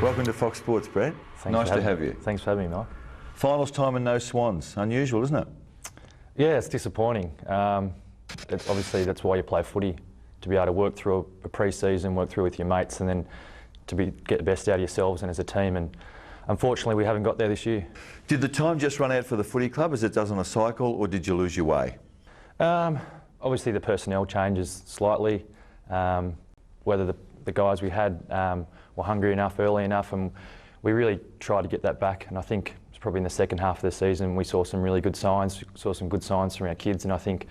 Welcome to Fox Sports, Brett. Nice to have you. Thanks for having me, Mike. Finals time and no Swans. Unusual, isn't it? Yeah, it's disappointing. Obviously, that's why you play footy, to be able to work through a pre-season, work through with your mates, and then to get the best out of yourselves and as a team. And unfortunately, we haven't got there this year. Did the time just run out for the footy club as it does on a cycle, or did you lose your way? Obviously, the personnel changes slightly. Whether the guys we had were hungry enough early enough, and we really tried to get that back. And I think it's probably in the second half of the season we saw some really good signs, from our kids, and I think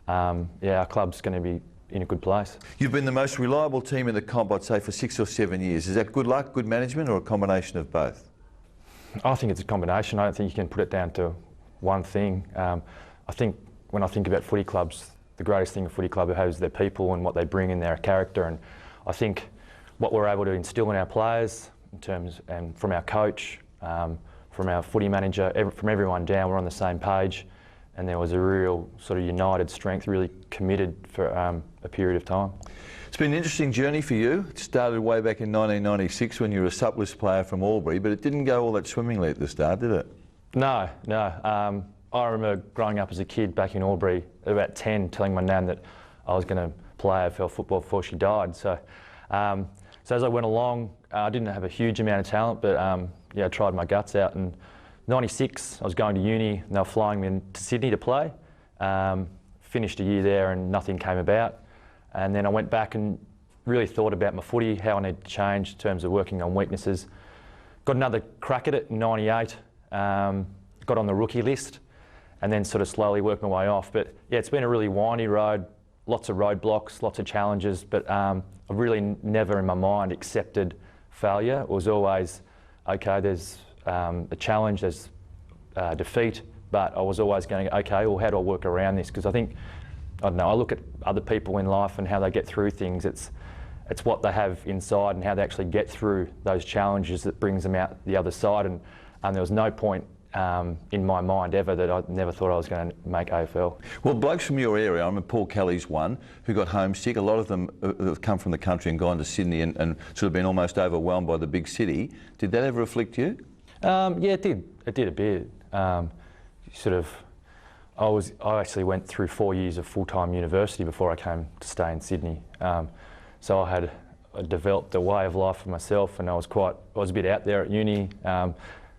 our club's going to be in a good place. You've been the most reliable team in the comp, I'd say, for 6 or 7 years. Is that good luck, good management, or a combination of both? I think it's a combination. I don't think you can put it down to one thing. I think when I think about footy clubs, the greatest thing a footy club has is their people and what they bring in their character. And I think what we're able to instill in our players, and from our coach, from our footy manager, from everyone down, we're on the same page. And there was a real sort of united strength, really committed for a period of time. It's been an interesting journey for you. It started way back in 1996 when you were a sublist player from Albury, but it didn't go all that swimmingly at the start, did it? No. I remember growing up as a kid back in Albury at about 10, telling my nan that I was going to play AFL football before she died. So as I went along, I didn't have a huge amount of talent, but I tried my guts out. And 96, I was going to uni, and they were flying me to Sydney to play. Finished a year there and nothing came about. And then I went back and really thought about my footy, how I need to change in terms of working on weaknesses. Got another crack at it in 98, got on the rookie list, and then sort of slowly worked my way off. But yeah, it's been a really windy road, lots of roadblocks, lots of challenges, but I've really never in my mind accepted failure. It was always, okay, there's a challenge, there's defeat, but I was always going, okay, well, how do I work around this? Because I think, I don't know, I look at other people in life and how they get through things. It's what they have inside and how they actually get through those challenges that brings them out the other side. And there was no point in my mind ever that I never thought I was going to make AFL. Well, blokes from your area, I mean, Paul Kelly's one, who got homesick. A lot of them have come from the country and gone to Sydney and sort of been almost overwhelmed by the big city. Did that ever afflict you? Yeah, it did. It did a bit. I actually went through 4 years of full-time university before I came to stay in Sydney. So I developed a way of life for myself, and I was a bit out there at uni.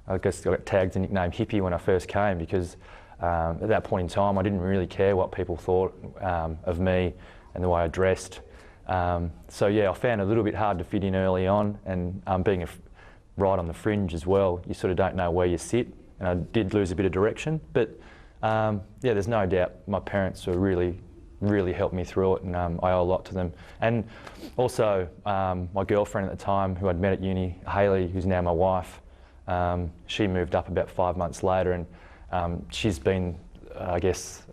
I guess I got tagged the nickname hippie when I first came because at that point in time I didn't really care what people thought of me and the way I dressed. So yeah, I found it a little bit hard to fit in early on, and being right on the fringe as well, you sort of don't know where you sit, and I did lose a bit of direction. But yeah, there's no doubt my parents were really helped me through it, and I owe a lot to them. And also my girlfriend at the time, who I'd met at uni, Hayley, who's now my wife, she moved up about 5 months later, and she's been, I guess,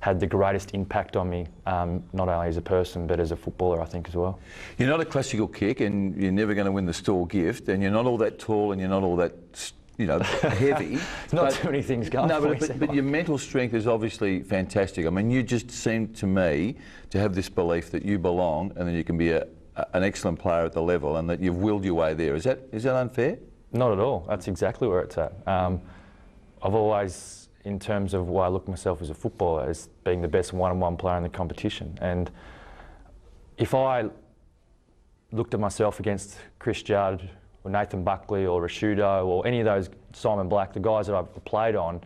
had the greatest impact on me, not only as a person but as a footballer, I think, as well. You're not a classical kick, and you're never going to win the Stall gift, and you're not all that tall, and you're not all that, heavy. Not too many things going. No, but your mental strength is obviously fantastic. I mean, you just seem to me to have this belief that you belong, and that you can be an excellent player at the level, and that you've willed your way there. Is that unfair? Not at all. That's exactly where it's at. I've always, in terms of why I look at myself as a footballer, as being the best one-on-one player in the competition. And if I looked at myself against Chris Judd or Nathan Buckley or Rashudo or any of those, Simon Black, the guys that I've played on,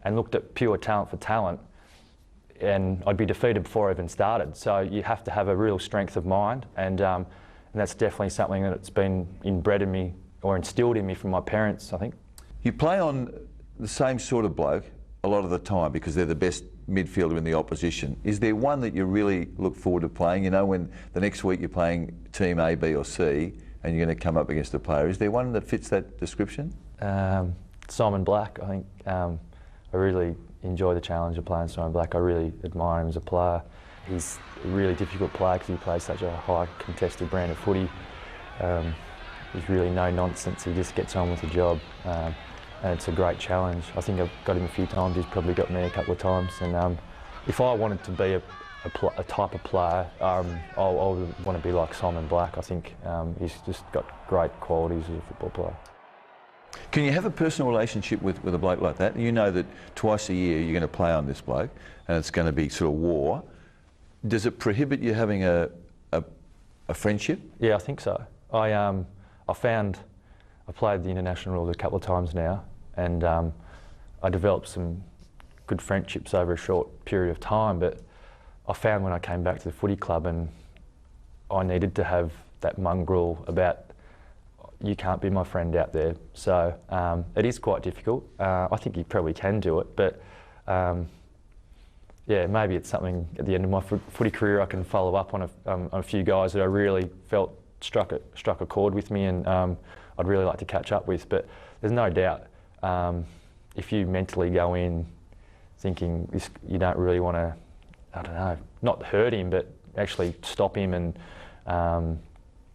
and looked at pure talent for talent, and I'd be defeated before I even started. So you have to have a real strength of mind, and that's definitely something that's been inbred in me or instilled in me from my parents, I think. You play on the same sort of bloke a lot of the time because they're the best midfielder in the opposition. Is there one that you really look forward to playing? You know, when the next week you're playing team A, B or C and you're going to come up against a player, is there one that fits that description? Simon Black, I think. I really enjoy the challenge of playing Simon Black. I really admire him as a player. He's a really difficult player because he plays such a high contested brand of footy. He's really no nonsense, he just gets on with the job, and it's a great challenge. I think I've got him a few times, he's probably got me a couple of times, and if I wanted to be a type of player, I would want to be like Simon Black. I think he's just got great qualities as a football player. Can you have a personal relationship with a bloke like that? You know that twice a year you're going to play on this bloke and it's going to be sort of war. Does it prohibit you having a friendship? Yeah, I think so. I played the international rules a couple of times now, and I developed some good friendships over a short period of time, but I found when I came back to the footy club and I needed to have that mongrel about you can't be my friend out there. So it is quite difficult. I think you probably can do it, but yeah, maybe it's something at the end of my footy career I can follow up on a few guys that I really felt struck a chord with me, and I'd really like to catch up with. But there's no doubt if you mentally go in thinking you don't really want to, I don't know, not hurt him, but actually stop him and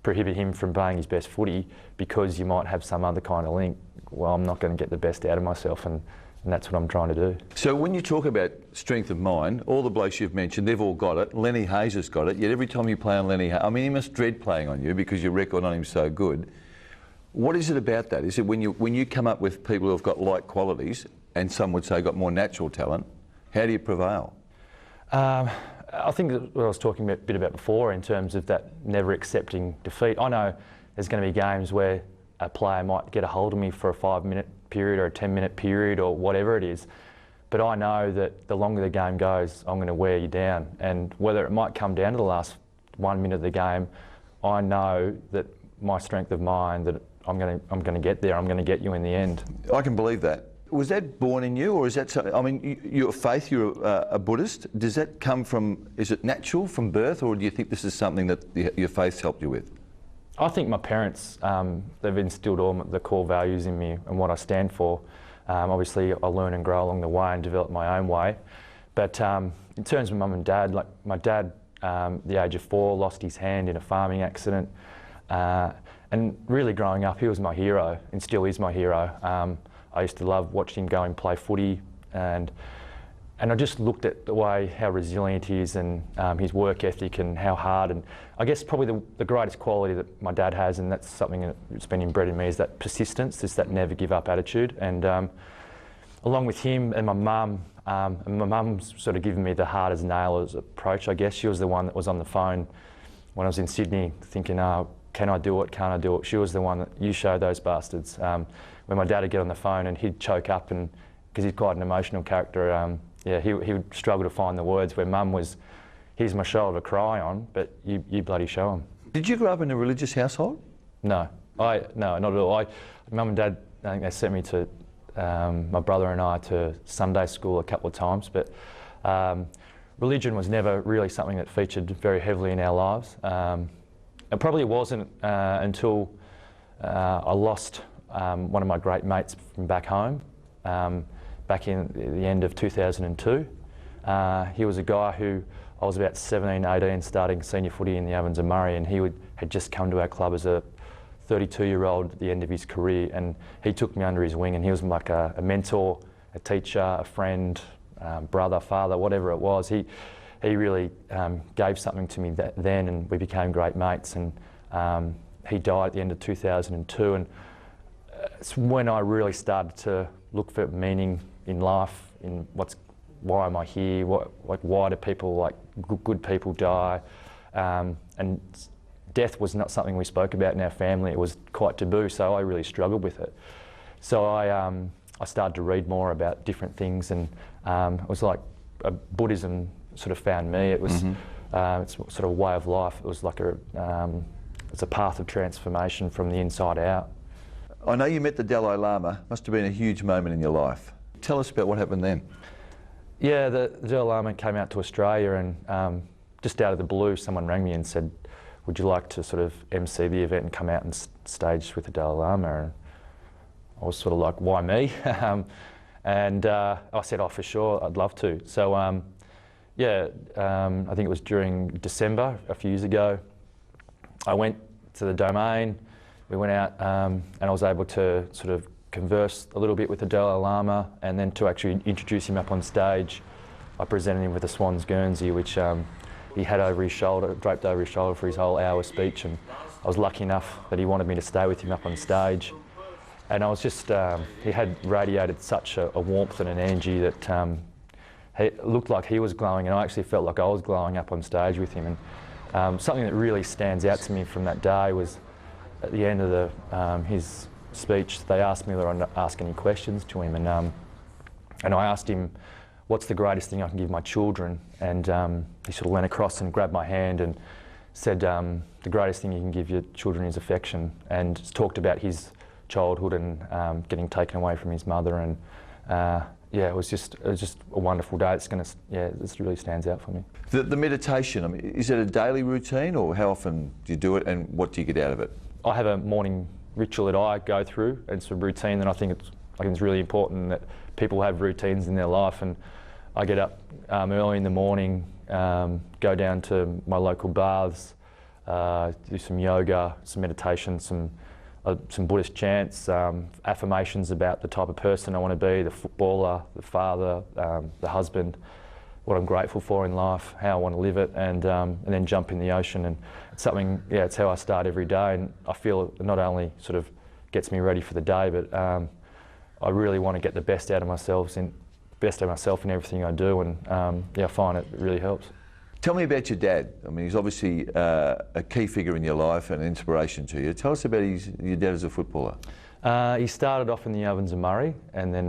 prohibit him from playing his best footy because you might have some other kind of link, well, I'm not going to get the best out of myself, and that's what I'm trying to do. So when you talk about strength of mind, all the blokes you've mentioned, they've all got it. Lenny Hayes has got it, yet every time you play on Lenny Hayes, I mean, he must dread playing on you because your record on him's so good. What is it about that? Is it when you come up with people who have got like qualities, and some would say got more natural talent, how do you prevail? I think what I was talking a bit about before in terms of that never accepting defeat. I know there's going to be games where a player might get a hold of me for a 5-minute period or a 10-minute period or whatever it is, but I know that the longer the game goes, I'm going to wear you down. And whether it might come down to the last 1 minute of the game, I know that my strength of mind, that I'm going to get there. I'm going to get you in the end. I can believe that. Was that born in you, or is that something? I mean, your faith, you're a Buddhist. Does that come from? Is it natural from birth, or do you think this is something that your faith's helped you with? I think my parents, they've instilled all the core values in me and what I stand for. Obviously, I learn and grow along the way and develop my own way. But in terms of mum and dad, like my dad, at the age of 4, lost his hand in a farming accident. And really growing up, he was my hero and still is my hero. I used to love watching him go and play footy, and I just looked at the way, how resilient he is, and his work ethic and how hard. And I guess probably the greatest quality that my dad has, and that's something that's been inbred in me, is that persistence, is that never give up attitude. And along with him and my mum's sort of given me the hard as nails approach, I guess. She was the one that was on the phone when I was in Sydney thinking, oh, can I do it, can't I do it? She was the one that, you show those bastards. When my dad would get on the phone and he'd choke up, and because he's quite an emotional character, yeah, he would struggle to find the words, where mum was, here's my shoulder to cry on, but you bloody show him. Did you grow up in a religious household? No, no, not at all. Mum and dad, I think they sent me to, my brother and I, to Sunday school a couple of times, but religion was never really something that featured very heavily in our lives. It probably wasn't until I lost one of my great mates from back home, back in the end of 2002. He was a guy who, I was about 17, 18, starting senior footy in the Ovens and Murray, and he had just come to our club as a 32-year-old at the end of his career, and he took me under his wing, and he was like a mentor, a teacher, a friend, brother, father, whatever it was. He really gave something to me then, and we became great mates. And he died at the end of 2002, and it's when I really started to look for meaning in life, in why am I here? Why do people, like good people, die? And death was not something we spoke about in our family. It was quite taboo, so I really struggled with it. So I started to read more about different things, and it was like Buddhism sort of found me. It was it's sort of a way of life. It was like it's a path of transformation from the inside out. I know you met the Dalai Lama. Must have been a huge moment in your life. Tell us about what happened then. Yeah, the Dalai Lama came out to Australia, and just out of the blue, someone rang me and said, would you like to sort of MC the event and come out and stage with the Dalai Lama? And I was sort of like, why me? And I said, oh, for sure, I'd love to. So yeah, I think it was during December, a few years ago, I went to the Domain. We went out and I was able to sort of converse a little bit with the Dalai Lama, and then to actually introduce him up on stage I presented him with a Swans Guernsey, which he had over his shoulder, draped over his shoulder for his whole hour speech, and I was lucky enough that he wanted me to stay with him up on stage. And I was just, he had radiated such a warmth and an energy that it looked like he was glowing, and I actually felt like I was glowing up on stage with him. And something that really stands out to me from that day was at the end of his speech, they asked me whether I'd ask any questions to him, and I asked him, what's the greatest thing I can give my children? And he sort of leant across and grabbed my hand and said, the greatest thing you can give your children is affection, and talked about his childhood and getting taken away from his mother. And yeah, it was just a wonderful day. This really stands out for me. The meditation, I mean, is it a daily routine, or how often do you do it, and what do you get out of it? I have a morning ritual that I go through. It's a routine that I think it's really important that people have routines in their life, and I get up early in the morning, go down to my local baths, do some yoga, some meditation, some Buddhist chants, affirmations about the type of person I want to be, the footballer, the father, the husband, what I'm grateful for in life, how I want to live it, and then jump in the ocean. And it's something, yeah, it's how I start every day, and I feel it not only sort of gets me ready for the day, but I really want to get the best out of myself in everything I do, and yeah, I find it really helps. Tell me about your dad. I mean, he's obviously a key figure in your life and an inspiration to you. Tell us about your dad as a footballer. He started off in the Ovens of Murray, and then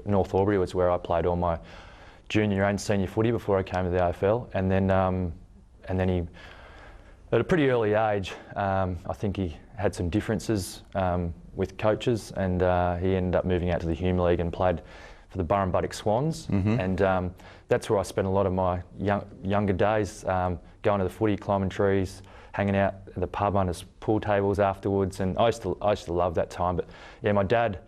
North Albury was where I played all my junior and senior footy before I came to the AFL. And then he, at a pretty early age, I think he had some differences with coaches, and he ended up moving out to the Hume League and played for the Burrumbuttock Swans. Mm-hmm. And that's where I spent a lot of my younger days, going to the footy, climbing trees, hanging out at the pub under pool tables afterwards, and I used to love that time. But yeah, my dad,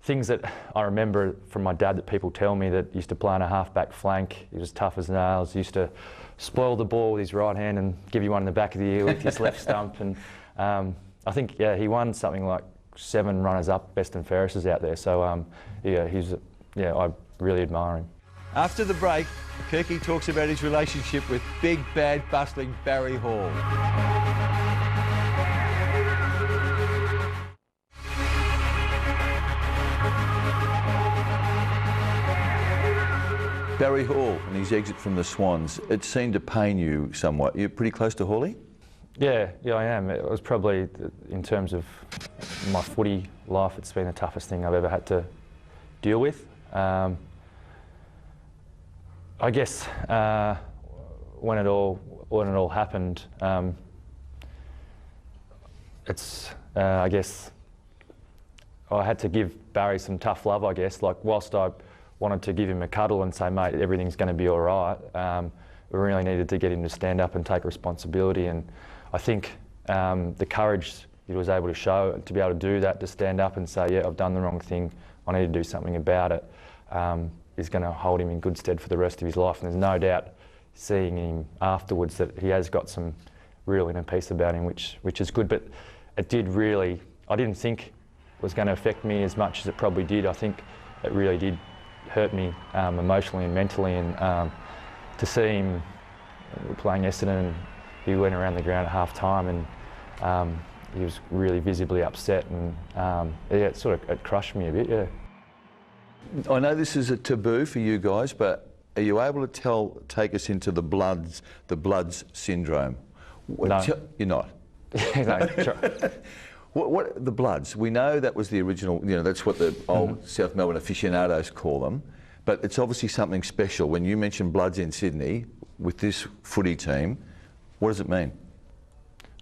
things that I remember from my dad that people tell me, that used to play on a half-back flank. He was tough as nails. He used to spoil the ball with his right hand and give you one in the back of the ear with his left stump. And I think, yeah, he won something like 7 runners-up, best and fairest out there. So yeah, I really admire him. After the break, Kirky talks about his relationship with big, bad, bustling Barry Hall. Barry Hall and his exit from the Swans, it seemed to pain you somewhat. You're pretty close to Hawley? Yeah, I am. It was probably, in terms of my footy life, it's been the toughest thing I've ever had to deal with. I guess when it all happened, I guess I had to give Barry some tough love. I guess, like, whilst I wanted to give him a cuddle and say, mate, everything's going to be all right, we really needed to get him to stand up and take responsibility. And I think the courage he was able to show to be able to do that, to stand up and say, yeah, I've done the wrong thing, I need to do something about it, is going to hold him in good stead for the rest of his life. And there's no doubt, seeing him afterwards, that he has got some real inner peace about him, which is good. But it did really, I didn't think it was going to affect me as much as it probably did. I think it really did hurt me emotionally and mentally. And to see him, we were playing Essendon, and he went around the ground at half time, and he was really visibly upset, and yeah, it crushed me a bit, yeah. I know this is a taboo for you guys, but are you able to take us into the Bloods syndrome? No. You're not? No, sure. What the Bloods? We know that was the original, that's what the old South Melbourne aficionados call them, but it's obviously something special. When you mention Bloods in Sydney with this footy team, what does it mean?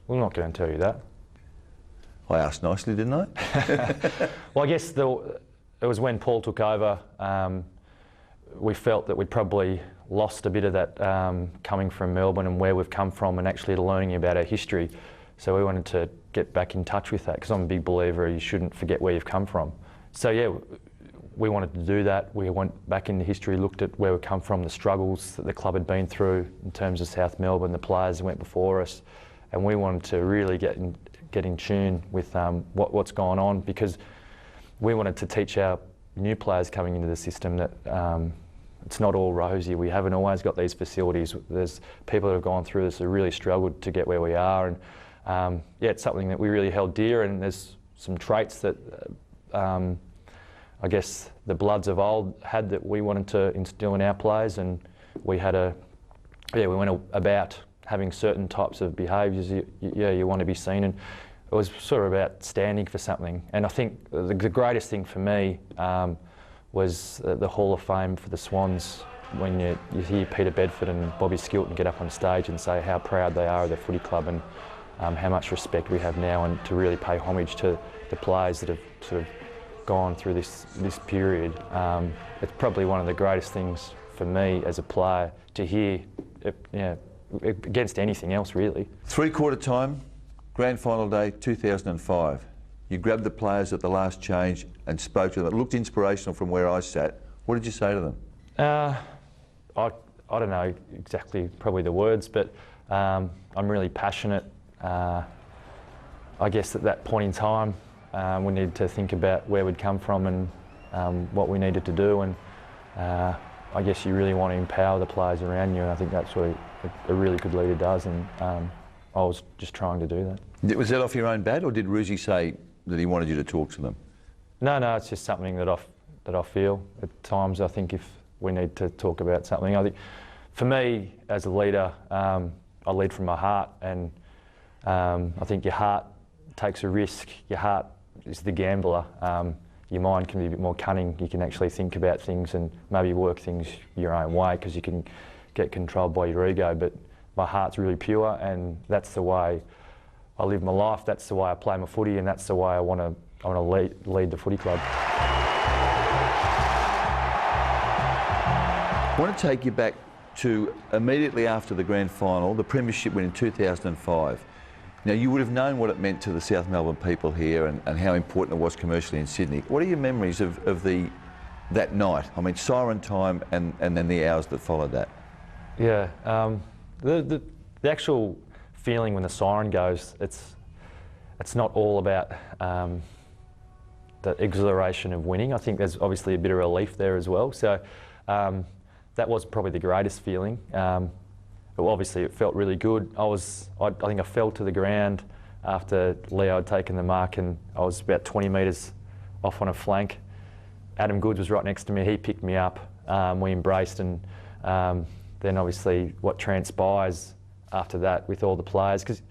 Well, I'm not going to tell you that. I asked nicely, didn't I? Well, I guess it was when Paul took over, we felt that we'd probably lost a bit of that coming from Melbourne and where we've come from, and actually learning about our history. So we wanted to get back in touch with that, because I'm a big believer you shouldn't forget where you've come from. So yeah, we wanted to do that. We went back into history, looked at where we come from, the struggles that the club had been through in terms of South Melbourne, the players that went before us, and we wanted to really get in tune with what's gone on, because we wanted to teach our new players coming into the system that it's not all rosy. We haven't always got these facilities. There's people that have gone through this that really struggled to get where we are, and yeah, it's something that we really held dear. And there's some traits that I guess the Bloods of old had that we wanted to instill in our players, and we went about having certain types of behaviours. You want to be seen, and it was sort of about standing for something. And I think the greatest thing for me was the Hall of Fame for the Swans, when you hear Peter Bedford and Bobby Skilton get up on stage and say how proud they are of their footy club, and how much respect we have now, and to really pay homage to the players that have sort of gone through this period. It's probably one of the greatest things for me as a player to hear, against anything else really. 3/4 time, grand final day 2005. You grabbed the players at the last change and spoke to them. It looked inspirational from where I sat. What did you say to them? I don't know exactly probably the words, but I'm really passionate. I guess at that point in time, we needed to think about where we'd come from and what we needed to do, and I guess you really want to empower the players around you, and I think that's what a really good leader does, and I was just trying to do that. Was that off your own bat, or did Ruzi say that he wanted you to talk to them? No, it's just something that I feel. At times I think if we need to talk about something, I think for me as a leader, I lead from my heart, and I think your heart takes a risk. Your heart is the gambler. Your mind can be a bit more cunning. You can actually think about things and maybe work things your own way because you can get controlled by your ego. But my heart's really pure, and that's the way I live my life. That's the way I play my footy, and that's the way I want to lead the footy club. I want to take you back to immediately after the grand final, the premiership win in 2005. Now, you would have known what it meant to the South Melbourne people here and how important it was commercially in Sydney. What are your memories of that night? I mean, siren time and then the hours that followed that. Yeah, the actual feeling when the siren goes, it's not all about the exhilaration of winning. I think there's obviously a bit of relief there as well. So that was probably the greatest feeling. Well, obviously it felt really good. I think I fell to the ground after Leo had taken the mark, and I was about 20 metres off on a flank. Adam Goods was right next to me. He picked me up. We embraced, and then obviously what transpires after that with all the players, because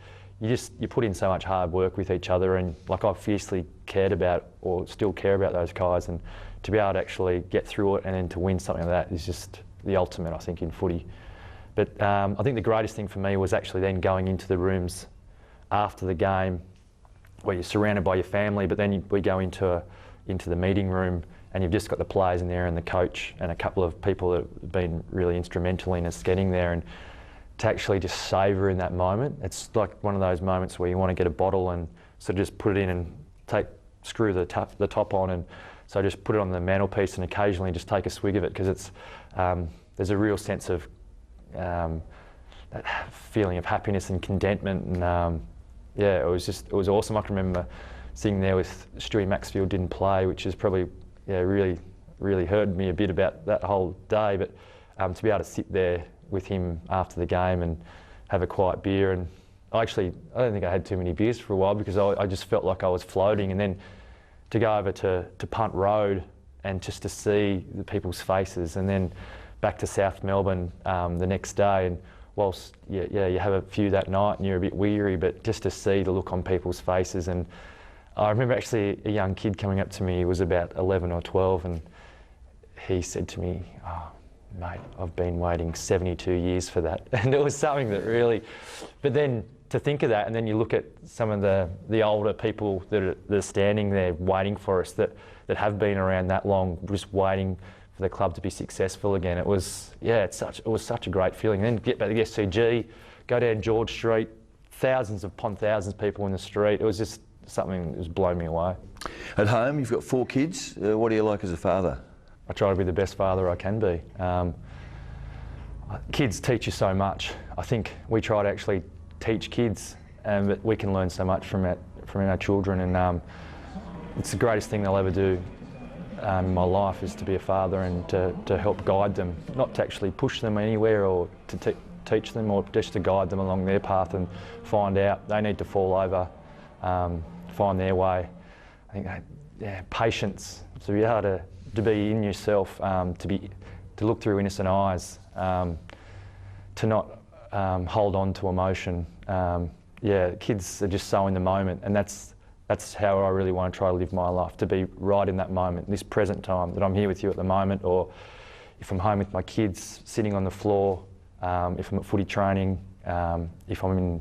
you put in so much hard work with each other, and like I fiercely cared about, or still care about those guys, and to be able to actually get through it and then to win something like that is just the ultimate, I think, in footy. But I think the greatest thing for me was actually then going into the rooms after the game, where you're surrounded by your family, but then we go into the meeting room, and you've just got the players in there and the coach and a couple of people that have been really instrumental in us getting there, and to actually just savour in that moment. It's like one of those moments where you want to get a bottle and sort of just put it in and screw the top on, and so just put it on the mantelpiece and occasionally just take a swig of it, because it's there's a real sense of that feeling of happiness and contentment, and yeah, it was awesome. I can remember sitting there with Stewie Maxfield didn't play, which is probably really hurt me a bit about that whole day, but to be able to sit there with him after the game and have a quiet beer, and I don't think I had too many beers for a while because I just felt like I was floating, and then to go over to Punt Road and just to see the people's faces, and then back to South Melbourne the next day, and whilst you have a few that night and you're a bit weary, but just to see the look on people's faces. And I remember actually a young kid coming up to me, he was about 11 or 12, and he said to me, "Oh, mate, I've been waiting 72 years for that." And it was something that really, but then to think of that, and then you look at some of the older people that are standing there waiting for us, that have been around that long, just waiting for the club to be successful again. It was such a great feeling. And then get back to the SCG, go down George Street, thousands upon thousands of people in the street. It was just something that was blown me away. At home, you've got 4 kids. What do you like as a father? I try to be the best father I can be. Kids teach you so much. I think we try to actually teach kids, but we can learn so much from our children, and it's the greatest thing they'll ever do in my life is to be a father and to help guide them, not to actually push them anywhere or to teach them, or just to guide them along their path and find out they need to fall over, find their way. I think patience, to be able to be in yourself, to look through innocent eyes, to not hold on to emotion. Kids are just so in the moment, and that's how I really want to try to live my life, to be right in that moment, this present time, that I'm here with you at the moment, or if I'm home with my kids, sitting on the floor, if I'm at footy training, if I'm in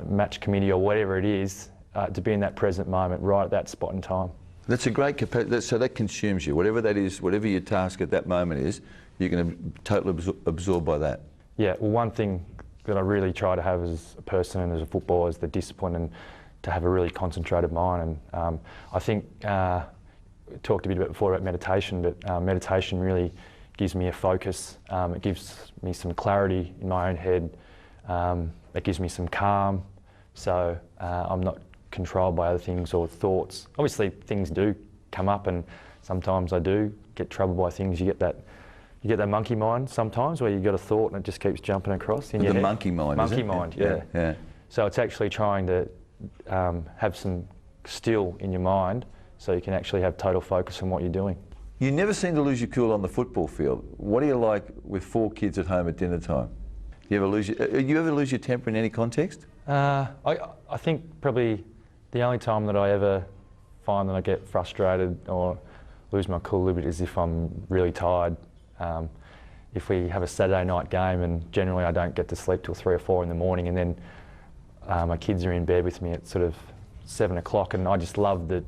match committee or whatever it is, to be in that present moment, right at that spot in time. That's a great capacity. So that consumes you. Whatever that is, whatever your task at that moment is, you're going to totally absorbed by that. Yeah, well, one thing that I really try to have as a person and as a footballer is the discipline and to have a really concentrated mind. And I think we talked a bit before about meditation, but meditation really gives me a focus. It gives me some clarity in my own head. It gives me some calm, so I'm not controlled by other things or thoughts. Obviously, things do come up, and sometimes I do get troubled by things. You get that monkey mind sometimes, where you got a thought and it just keeps jumping across in your head. The monkey mind. Monkey mind, yeah. So it's actually trying to have some still in your mind, so you can actually have total focus on what you're doing. You never seem to lose your cool on the football field. What are you like with 4 kids at home at dinner time? You ever lose your temper in any context? I think probably the only time that I ever find that I get frustrated or lose my cool a little bit is if I'm really tired. If we have a Saturday night game, and generally I don't get to sleep till 3 or 4 in the morning, and then my kids are in bed with me at sort of 7 o'clock, and I just love the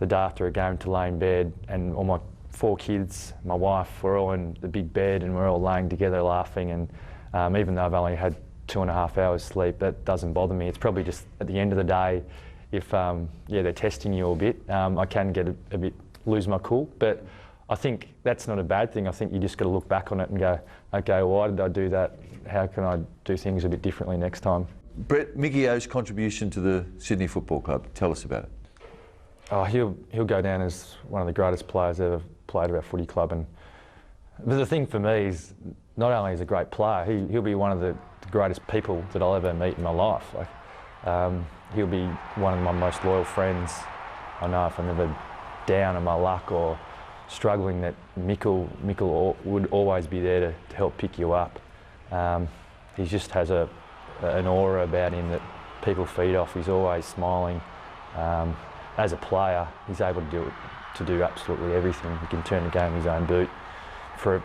day after a game to lay in bed, and all my 4 kids, my wife, we're all in the big bed and we're all laying together laughing, and even though I've only had 2.5 hours sleep, that doesn't bother me. It's probably just at the end of the day, if they're testing you a bit, I can get a bit, lose my cool, but I think that's not a bad thing. I think you just got to look back on it and go, okay, why did I do that? How can I do things a bit differently next time? Brett, Mickey O's contribution to the Sydney Football Club, tell us about it. Oh, he'll go down as one of the greatest players ever played at our footy club. But the thing for me is, not only is he a great player, he'll be one of the greatest people that I'll ever meet in my life. He'll be one of my most loyal friends. I know if I'm ever down on my luck or struggling, that Mickle would always be there to help pick you up. He just has an aura about him that people feed off. He's always smiling. As a player, he's able to do absolutely everything. He can turn the game in his own boot. For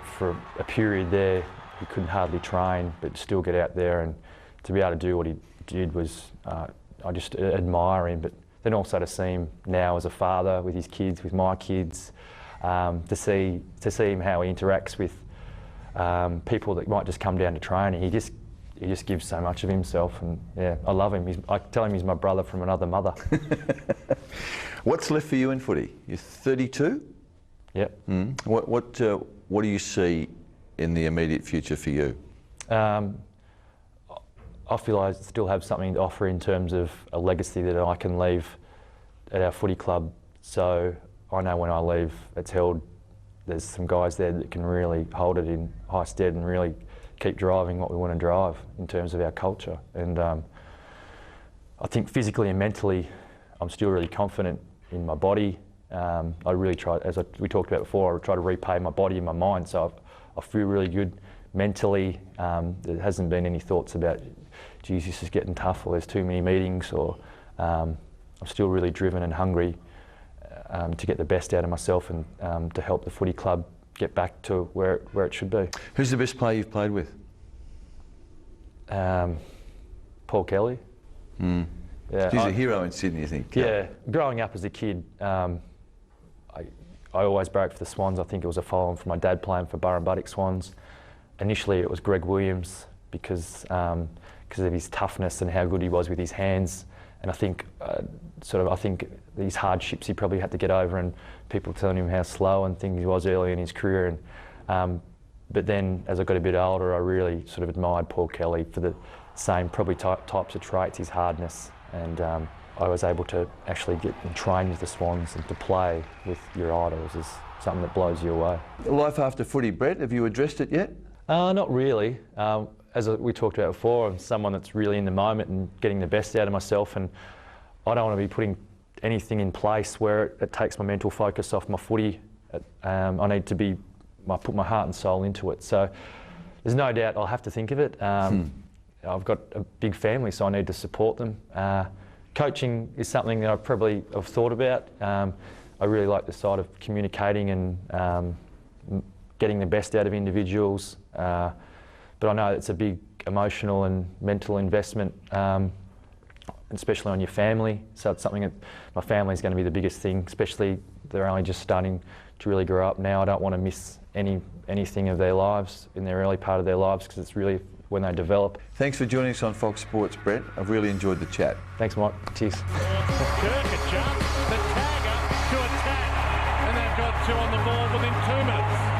a period there, he couldn't hardly train, but still get out there, and to be able to do what he did was, I just admire him. But then also to see him now as a father with his kids, with my kids, to see him how he interacts with people that might just come down to training. He just gives so much of himself, and yeah, I love him. I tell him he's my brother from another mother. What's left for you in footy? You're 32? Yep. What do you see in the immediate future for you? I feel I still have something to offer in terms of a legacy that I can leave at our footy club. So I know when I leave, it's held. There's some guys there that can really hold it in high stead and really keep driving what we want to drive in terms of our culture. And I think physically and mentally, I'm still really confident in my body. I really try, we talked about before, I try to repay my body and my mind. So I feel really good mentally. There hasn't been any thoughts about, geez, this is getting tough, or there's too many meetings, or I'm still really driven and hungry to get the best out of myself and to help the footy club get back to where it should be. Who's the best player you've played with? Paul Kelly. Yeah, he's a hero in Sydney, I think. Yeah, growing up as a kid, I always broke for the Swans. I think it was a follow-on from my dad playing for Burrumbuttock Swans. Initially it was Greg Williams because of his toughness and how good he was with his hands. And I think I think these hardships he probably had to get over, and people telling him how slow and things he was early in his career. And but then as I got a bit older, I really sort of admired Paul Kelly for the same probably types of traits, his hardness. And I was able to actually get and train with the Swans and to play with your idols is something that blows you away. Life after footy, Brett, have you addressed it yet? Not really. As we talked about before, I'm someone that's really in the moment and getting the best out of myself, and I don't want to be putting anything in place where it takes my mental focus off my footy. I need to put my heart and soul into it. So there's no doubt I'll have to think of it. I've got a big family, so I need to support them. Coaching is something that I probably have thought about. I really like the side of communicating and getting the best out of individuals. But I know it's a big emotional and mental investment, especially on your family. So it's something that my family is going to be the biggest thing, especially they're only just starting to really grow up now. I don't want to miss anything of their lives in their early part of their lives, because it's really when they develop. Thanks for joining us on Fox Sports, Brett. I've really enjoyed the chat. Thanks, Mike. Cheers. Kirk a jump, the tagger to attack, and they've got two on the ball within 2 minutes.